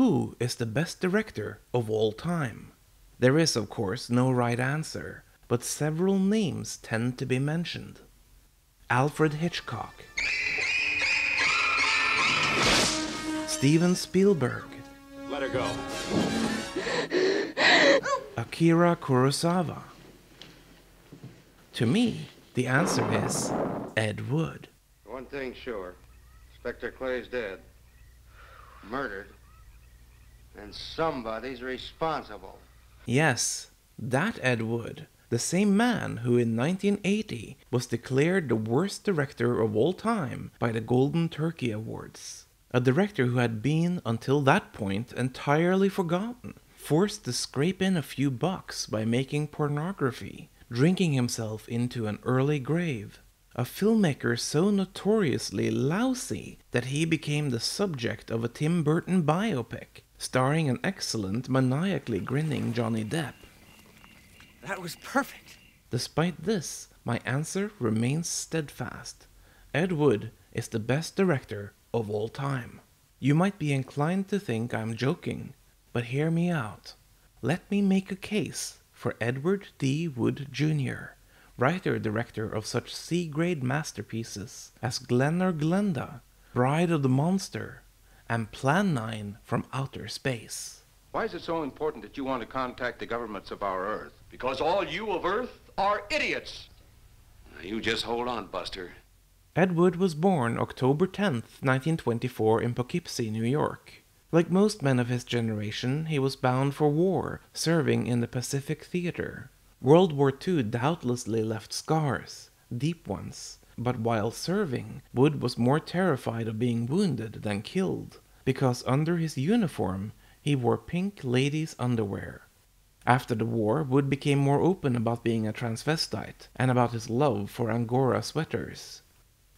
Who is the best director of all time? There is, of course, no right answer, but several names tend to be mentioned. Alfred Hitchcock, Steven Spielberg, Let her go. Akira Kurosawa. To me, the answer is Ed Wood. One thing's sure. Inspector Clay's dead. Murdered. And somebody's responsible. Yes, that Ed Wood, the same man who in 1980 was declared the worst director of all time by the Golden Turkey Awards. A director who had been, until that point, entirely forgotten, forced to scrape in a few bucks by making pornography, drinking himself into an early grave. A filmmaker so notoriously lousy that he became the subject of a Tim Burton biopic, starring an excellent, maniacally grinning Johnny Depp. That was perfect. Despite this, my answer remains steadfast. Ed Wood is the best director of all time. You might be inclined to think I'm joking, but hear me out. Let me make a case for Edward D. Wood Jr., writer-director of such C-grade masterpieces as Glen or Glenda, Bride of the Monster, and Plan 9 from Outer Space. Why is it so important that you want to contact the governments of our Earth? Because all you of Earth are idiots. Now, you just hold on, Buster. Ed Wood was born October 10th, 1924 in Poughkeepsie, New York. Like most men of his generation, he was bound for war, serving in the Pacific Theater. World War II doubtlessly left scars, deep ones, but while serving, Wood was more terrified of being wounded than killed, because under his uniform, he wore pink ladies' underwear. After the war, Wood became more open about being a transvestite, and about his love for Angora sweaters.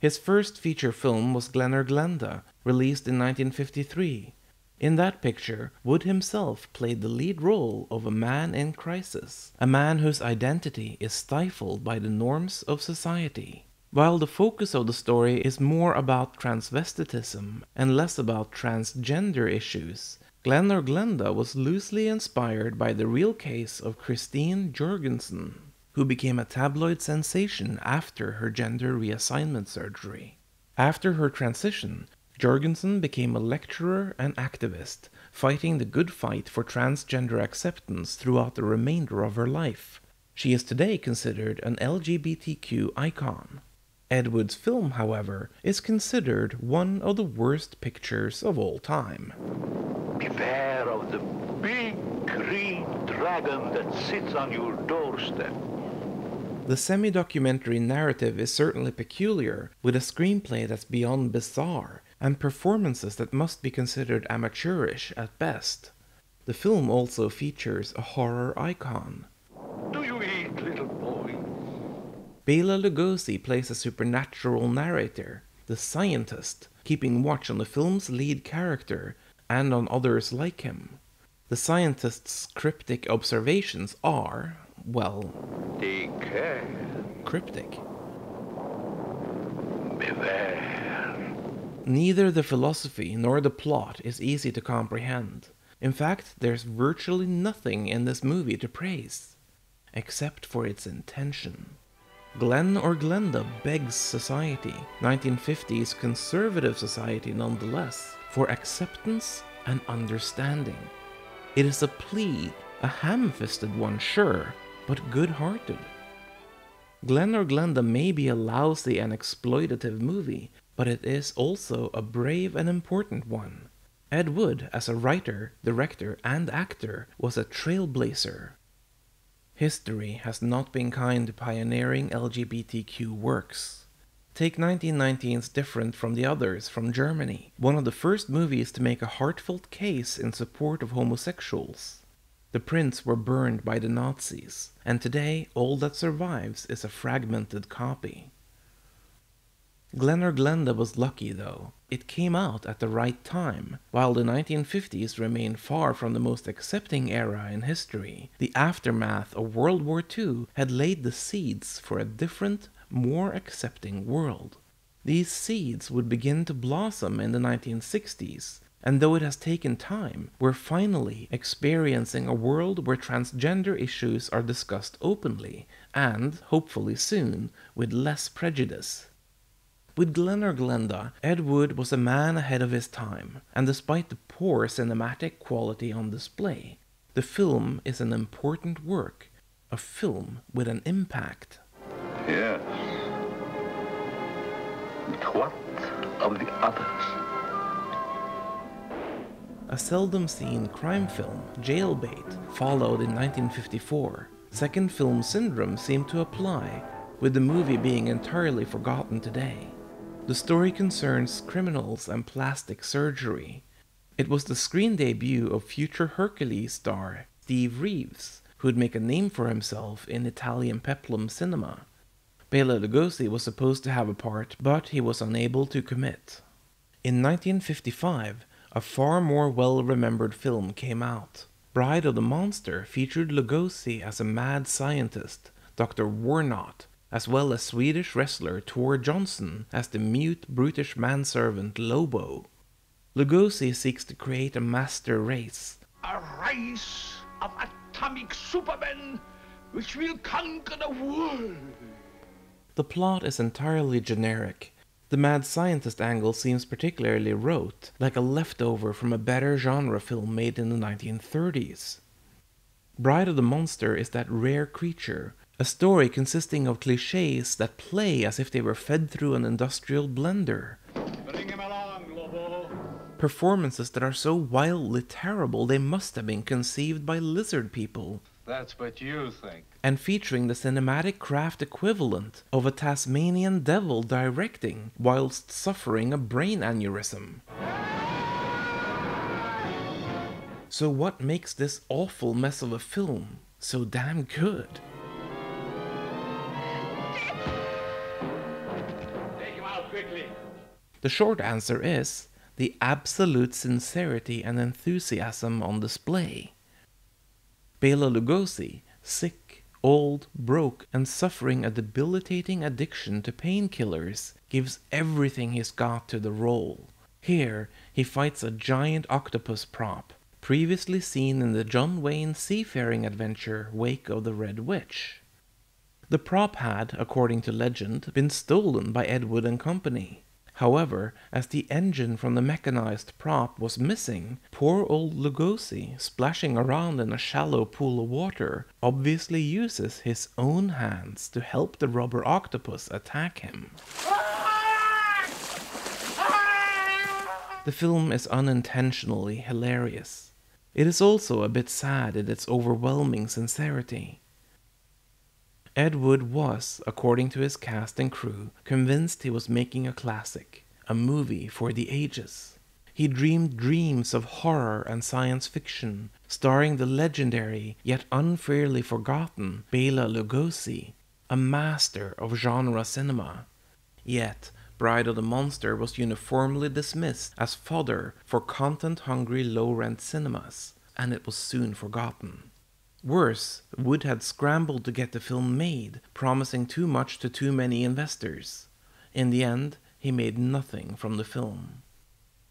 His first feature film was Glen or Glenda, released in 1953. In that picture, Wood himself played the lead role of a man in crisis, a man whose identity is stifled by the norms of society. While the focus of the story is more about transvestitism and less about transgender issues, Glen or Glenda was loosely inspired by the real case of Christine Jorgensen, who became a tabloid sensation after her gender reassignment surgery. After her transition, Jorgensen became a lecturer and activist, fighting the good fight for transgender acceptance throughout the remainder of her life. She is today considered an LGBTQ icon. Ed Wood's film, however, is considered one of the worst pictures of all time. Beware of the big green dragon that sits on your doorstep. The semi-documentary narrative is certainly peculiar, with a screenplay that's beyond bizarre, and performances that must be considered amateurish at best. The film also features a horror icon. Do you eat, little boy? Bela Lugosi plays a supernatural narrator, the scientist, keeping watch on the film's lead character and on others like him. The scientist's cryptic observations are, well, Take care. cryptic. Beware. Neither the philosophy nor the plot is easy to comprehend. In fact, there's virtually nothing in this movie to praise, except for its intention. Glen or Glenda begs society, 1950s conservative society nonetheless, for acceptance and understanding. It is a plea, a ham-fisted one, sure, but good-hearted. Glen or Glenda may be a lousy and exploitative movie, but it is also a brave and important one. Ed Wood, as a writer, director, and actor, was a trailblazer. History has not been kind to pioneering LGBTQ works. Take 1919's Different from the Others from Germany, one of the first movies to make a heartfelt case in support of homosexuals. The prints were burned by the Nazis, and today all that survives is a fragmented copy. Glen or Glenda was lucky though. It came out at the right time. While the 1950s remained far from the most accepting era in history, the aftermath of World War II had laid the seeds for a different, more accepting world. These seeds would begin to blossom in the 1960s, and though it has taken time, we're finally experiencing a world where transgender issues are discussed openly, and, hopefully soon, with less prejudice. With Glen or Glenda, Ed Wood was a man ahead of his time, and despite the poor cinematic quality on display, the film is an important work, a film with an impact. Yes. But what of the others? A seldom seen crime film, Jailbait, followed in 1954. Second film syndrome seemed to apply, with the movie being entirely forgotten today. The story concerns criminals and plastic surgery. It was the screen debut of future Hercules star Steve Reeves, who'd make a name for himself in Italian peplum cinema. Bela Lugosi was supposed to have a part, but he was unable to commit. In 1955, a far more well-remembered film came out. Bride of the Monster featured Lugosi as a mad scientist, Dr. Warnot, as well as Swedish wrestler Tor Johnson as the mute, brutish manservant Lobo. Lugosi seeks to create a master race. A race of atomic supermen which will conquer the world. The plot is entirely generic. The mad scientist angle seems particularly rote, like a leftover from a better genre film made in the 1930s. Bride of the Monster is that rare creature, a story consisting of clichés that play as if they were fed through an industrial blender. Bring him along, Lobo. Performances that are so wildly terrible they must have been conceived by lizard people. That's what you think. And featuring the cinematic craft equivalent of a Tasmanian devil directing whilst suffering a brain aneurysm. So what makes this awful mess of a film so damn good? Take him out quickly. The short answer is the absolute sincerity and enthusiasm on display. Bela Lugosi, sick, old, broke, and suffering a debilitating addiction to painkillers, gives everything he's got to the role. Here, he fights a giant octopus prop, previously seen in the John Wayne seafaring adventure Wake of the Red Witch. The prop had, according to legend, been stolen by Ed Wood and Company. However, as the engine from the mechanized prop was missing, poor old Lugosi, splashing around in a shallow pool of water, obviously uses his own hands to help the rubber octopus attack him. The film is unintentionally hilarious. It is also a bit sad in its overwhelming sincerity. Ed Wood was, according to his cast and crew, convinced he was making a classic, a movie for the ages. He dreamed dreams of horror and science fiction, starring the legendary yet unfairly forgotten Bela Lugosi, a master of genre cinema. Yet, Bride of the Monster was uniformly dismissed as fodder for content-hungry low-rent cinemas, and it was soon forgotten. Worse, Wood had scrambled to get the film made, promising too much to too many investors. In the end, he made nothing from the film.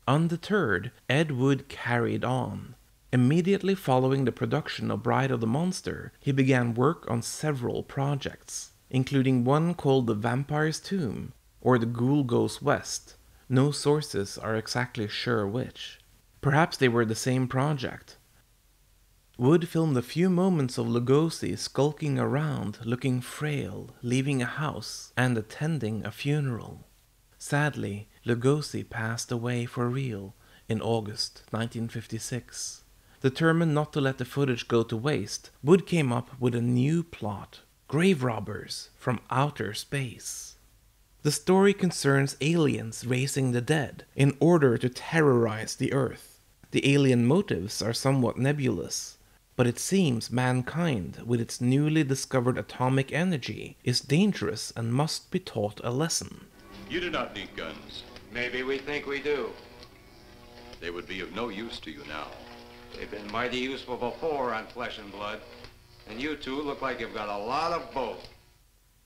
Undeterred, Ed Wood carried on. Immediately following the production of Bride of the Monster, he began work on several projects, including one called The Vampire's Tomb, or The Ghoul Goes West. No sources are exactly sure which. Perhaps they were the same project. Wood filmed a few moments of Lugosi skulking around, looking frail, leaving a house, and attending a funeral. Sadly, Lugosi passed away for real in August 1956. Determined not to let the footage go to waste, Wood came up with a new plot: grave robbers from outer space. The story concerns aliens raising the dead in order to terrorize the Earth. The alien motives are somewhat nebulous, but it seems mankind, with its newly discovered atomic energy, is dangerous and must be taught a lesson. You do not need guns. Maybe we think we do. They would be of no use to you now. They've been mighty useful before on Flesh and Blood. And you two look like you've got a lot of both.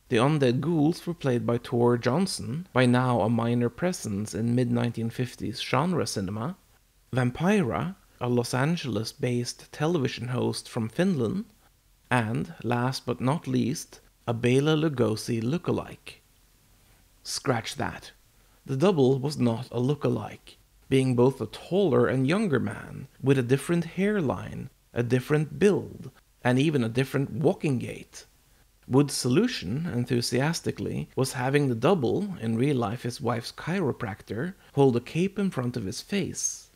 The undead ghouls were played by Tor Johnson, by now a minor presence in mid-1950s genre cinema. Vampira, a Los Angeles-based television host from Finland, and, last but not least, a Bela Lugosi lookalike. Scratch that. The double was not a lookalike, being both a taller and younger man, with a different hairline, a different build, and even a different walking gait. Wood's solution, enthusiastically, was having the double, in real life his wife's chiropractor, hold a cape in front of his face.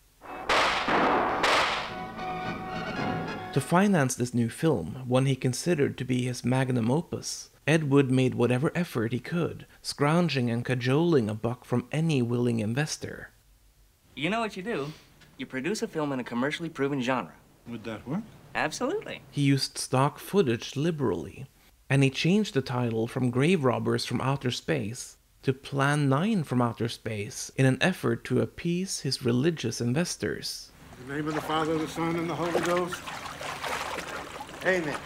To finance this new film, one he considered to be his magnum opus, Ed Wood made whatever effort he could, scrounging and cajoling a buck from any willing investor. You know what you do? You produce a film in a commercially proven genre. Would that work? Absolutely. He used stock footage liberally, and he changed the title from Grave Robbers from Outer Space to Plan 9 from Outer Space in an effort to appease his religious investors. In the name of the Father, the Son, and the Holy Ghost. Amen.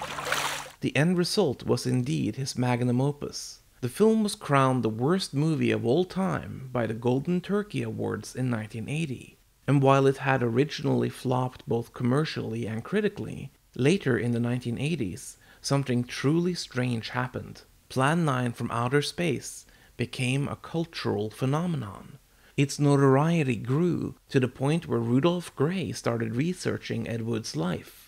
The end result was indeed his magnum opus. The film was crowned the worst movie of all time by the Golden Turkey Awards in 1980, and while it had originally flopped both commercially and critically, later in the 1980s, something truly strange happened. Plan 9 from Outer Space became a cultural phenomenon. Its notoriety grew to the point where Rudolph Gray started researching Ed Wood's life.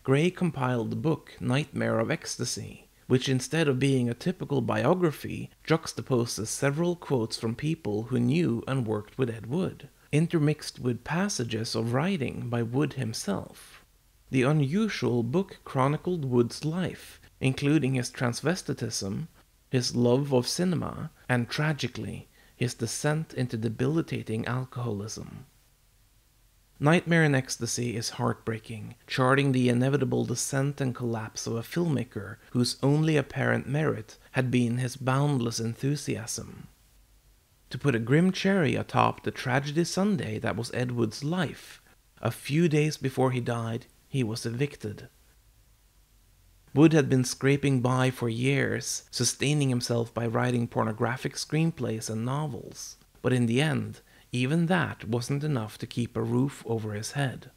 Gray compiled the book Nightmare of Ecstasy, which instead of being a typical biography, juxtaposes several quotes from people who knew and worked with Ed Wood, intermixed with passages of writing by Wood himself. The unusual book chronicled Wood's life, including his transvestitism, his love of cinema, and tragically, his descent into debilitating alcoholism. Nightmare in Ecstasy is heartbreaking, charting the inevitable descent and collapse of a filmmaker whose only apparent merit had been his boundless enthusiasm. To put a grim cherry atop the tragedy Sunday that was Ed Wood's life, a few days before he died, he was evicted. Wood had been scraping by for years, sustaining himself by writing pornographic screenplays and novels, but in the end, even that wasn't enough to keep a roof over his head.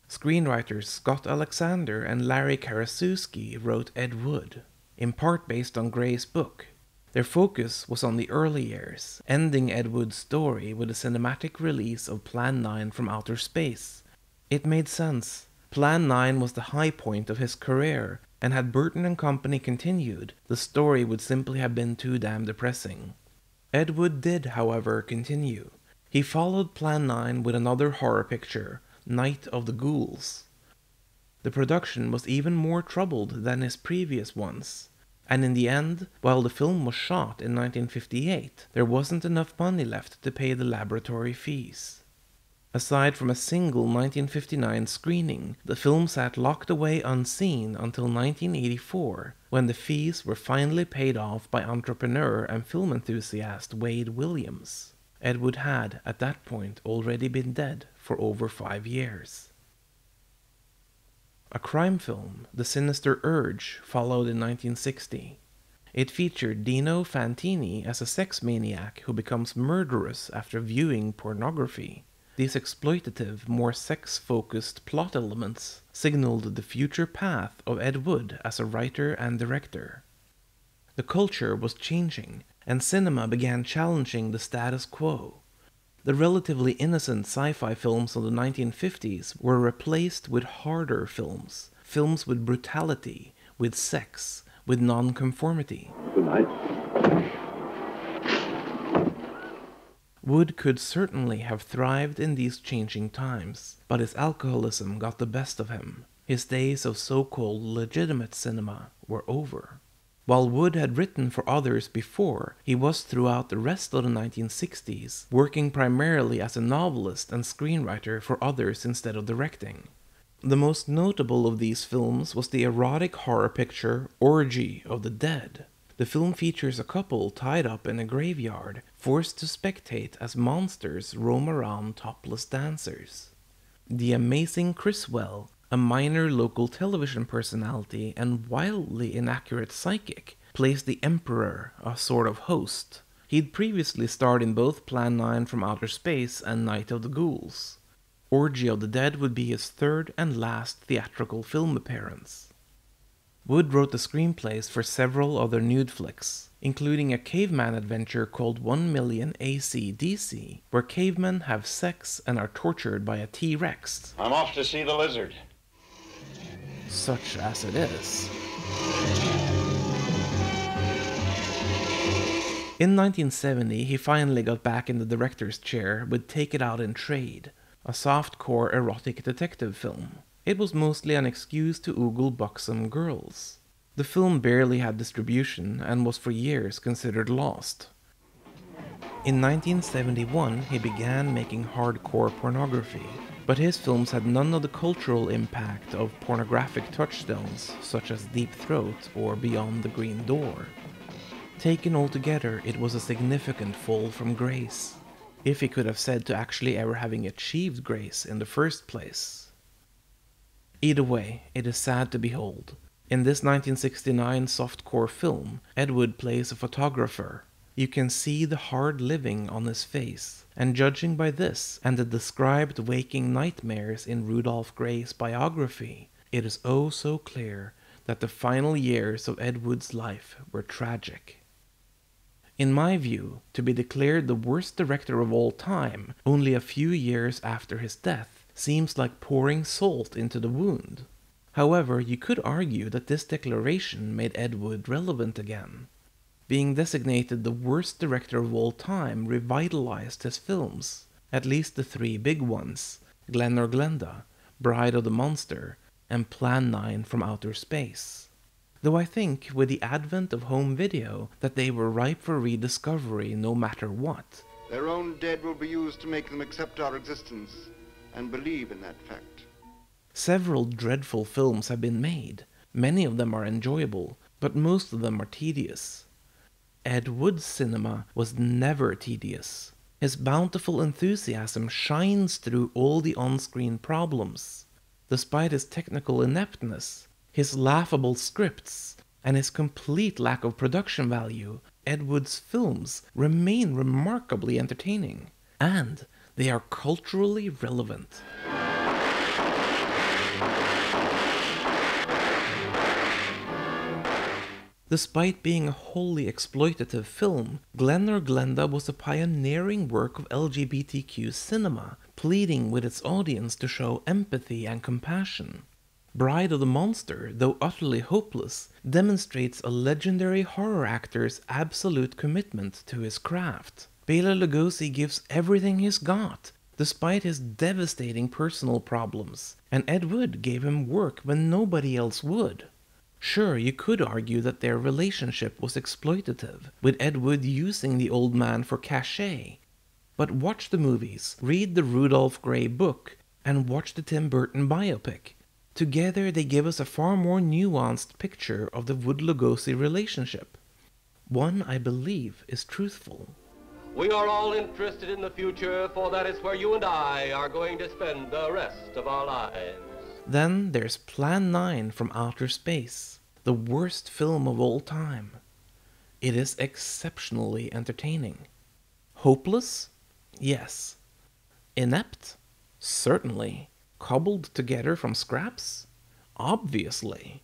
Screenwriters Scott Alexander and Larry Karaszewski wrote Ed Wood, in part based on Gray's book. Their focus was on the early years, ending Ed Wood's story with the cinematic release of Plan 9 from Outer Space. It made sense. Plan 9 was the high point of his career, and had Burton and Company continued, the story would simply have been too damn depressing. Ed Wood did, however, continue. He followed Plan 9 with another horror picture, Night of the Ghouls. The production was even more troubled than his previous ones, and in the end, while the film was shot in 1958, there wasn't enough money left to pay the laboratory fees. Aside from a single 1959 screening, the film sat locked away unseen until 1984, when the fees were finally paid off by entrepreneur and film enthusiast Wade Williams. Ed Wood had, at that point, already been dead for over 5 years. A crime film, The Sinister Urge, followed in 1960. It featured Dino Fantini as a sex maniac who becomes murderous after viewing pornography. These exploitative, more sex-focused plot elements signaled the future path of Ed Wood as a writer and director. The culture was changing, and cinema began challenging the status quo. The relatively innocent sci-fi films of the 1950s were replaced with harder films, films with brutality, with sex, with non-conformity. Good night. Wood could certainly have thrived in these changing times, but his alcoholism got the best of him. His days of so-called legitimate cinema were over. While Wood had written for others before, he was throughout the rest of the 1960s working primarily as a novelist and screenwriter for others instead of directing. The most notable of these films was the erotic horror picture Orgy of the Dead. The film features a couple tied up in a graveyard, forced to spectate as monsters roam around topless dancers. The amazing Criswell, a minor local television personality and wildly inaccurate psychic, plays the Emperor, a sort of host. He'd previously starred in both Plan 9 from Outer Space and Night of the Ghouls. Orgy of the Dead would be his third and last theatrical film appearance. Wood wrote the screenplays for several other nude flicks, including a caveman adventure called 1,000,000 AC/DC, where cavemen have sex and are tortured by a T-Rex. I'm off to see the lizard. Such as it is. In 1970, he finally got back in the director's chair with Take It Out in Trade, a soft-core erotic detective film. It was mostly an excuse to ogle buxom girls. The film barely had distribution and was for years considered lost. In 1971, he began making hardcore pornography, but his films had none of the cultural impact of pornographic touchstones such as Deep Throat or Beyond the Green Door. Taken altogether, it was a significant fall from grace, if he could have said to actually ever having achieved grace in the first place. Either way, it is sad to behold. In this 1969 softcore film, Ed Wood plays a photographer. You can see the hard living on his face, and judging by this and the described waking nightmares in Rudolph Gray's biography, it is oh so clear that the final years of Ed Wood's life were tragic. In my view, to be declared the worst director of all time only a few years after his death seems like pouring salt into the wound. However, you could argue that this declaration made Ed Wood relevant again. Being designated the worst director of all time revitalized his films, at least the three big ones, Glen or Glenda, Bride of the Monster, and Plan 9 from Outer Space. Though I think, with the advent of home video, that they were ripe for rediscovery no matter what. Their own dead will be used to make them accept our existence and believe in that fact. Several dreadful films have been made. Many of them are enjoyable, but most of them are tedious. Ed Wood's cinema was never tedious. His bountiful enthusiasm shines through all the on-screen problems. Despite his technical ineptness, his laughable scripts, and his complete lack of production value, Ed Wood's films remain remarkably entertaining, and they are culturally relevant. Despite being a wholly exploitative film, Glen or Glenda was a pioneering work of LGBTQ cinema, pleading with its audience to show empathy and compassion. Bride of the Monster, though utterly hopeless, demonstrates a legendary horror actor's absolute commitment to his craft. Bela Lugosi gives everything he's got, despite his devastating personal problems, and Ed Wood gave him work when nobody else would. Sure, you could argue that their relationship was exploitative, with Ed Wood using the old man for cachet. But watch the movies, read the Rudolph Gray book, and watch the Tim Burton biopic. Together they give us a far more nuanced picture of the Wood-Lugosi relationship. One, I believe, is truthful. We are all interested in the future, for that is where you and I are going to spend the rest of our lives. Then there's Plan 9 from Outer Space, the worst film of all time. It is exceptionally entertaining. Hopeless? Yes. Inept? Certainly. Cobbled together from scraps? Obviously.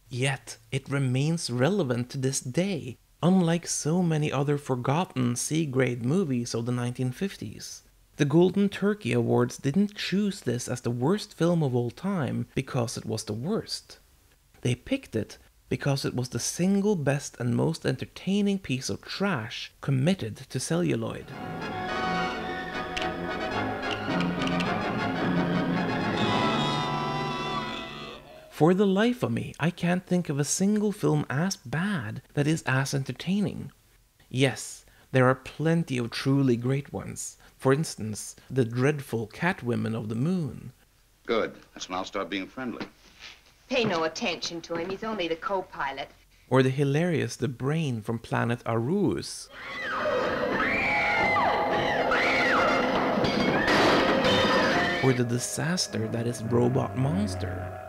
Yet it remains relevant to this day, unlike so many other forgotten C-grade movies of the 1950s. The Golden Turkey Awards didn't choose this as the worst film of all time because it was the worst. They picked it because it was the single best and most entertaining piece of trash committed to celluloid. For the life of me, I can't think of a single film as bad that is as entertaining. Yes, there are plenty of truly great ones. For instance, the dreadful Catwomen of the Moon. Good. That's when I'll start being friendly. Pay no attention to him. He's only the co-pilot. Or the hilarious The Brain from planet Arous. Or the disaster that is Robot Monster.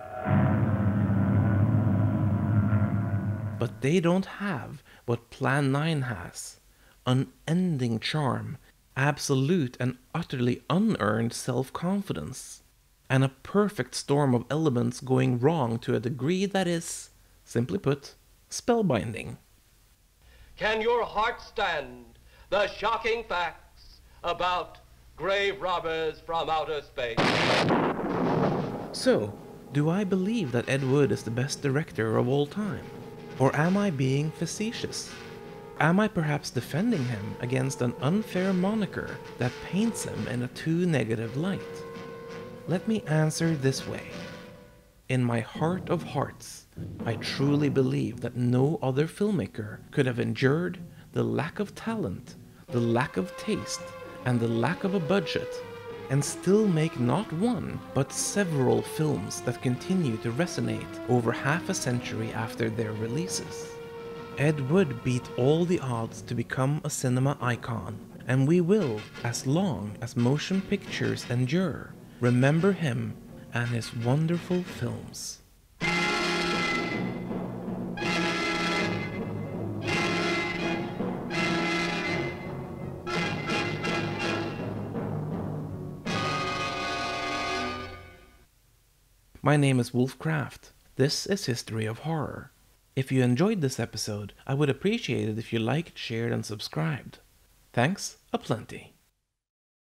But they don't have what Plan 9 has. Unending charm, absolute and utterly unearned self-confidence, and a perfect storm of elements going wrong to a degree that is, simply put, spellbinding. Can your heart stand the shocking facts about grave robbers from outer space? So, do I believe that Ed Wood is the best director of all time? Or am I being facetious? Am I perhaps defending him against an unfair moniker that paints him in a too negative light? Let me answer this way. In my heart of hearts, I truly believe that no other filmmaker could have endured the lack of talent, the lack of taste, and the lack of a budget, and still make not one, but several films that continue to resonate over half a century after their releases. Ed Wood beat all the odds to become a cinema icon, and we will, as long as motion pictures endure, remember him and his wonderful films. My name is Wolf Craft. This is History of Horror. If you enjoyed this episode, I would appreciate it if you liked, shared, and subscribed. Thanks aplenty.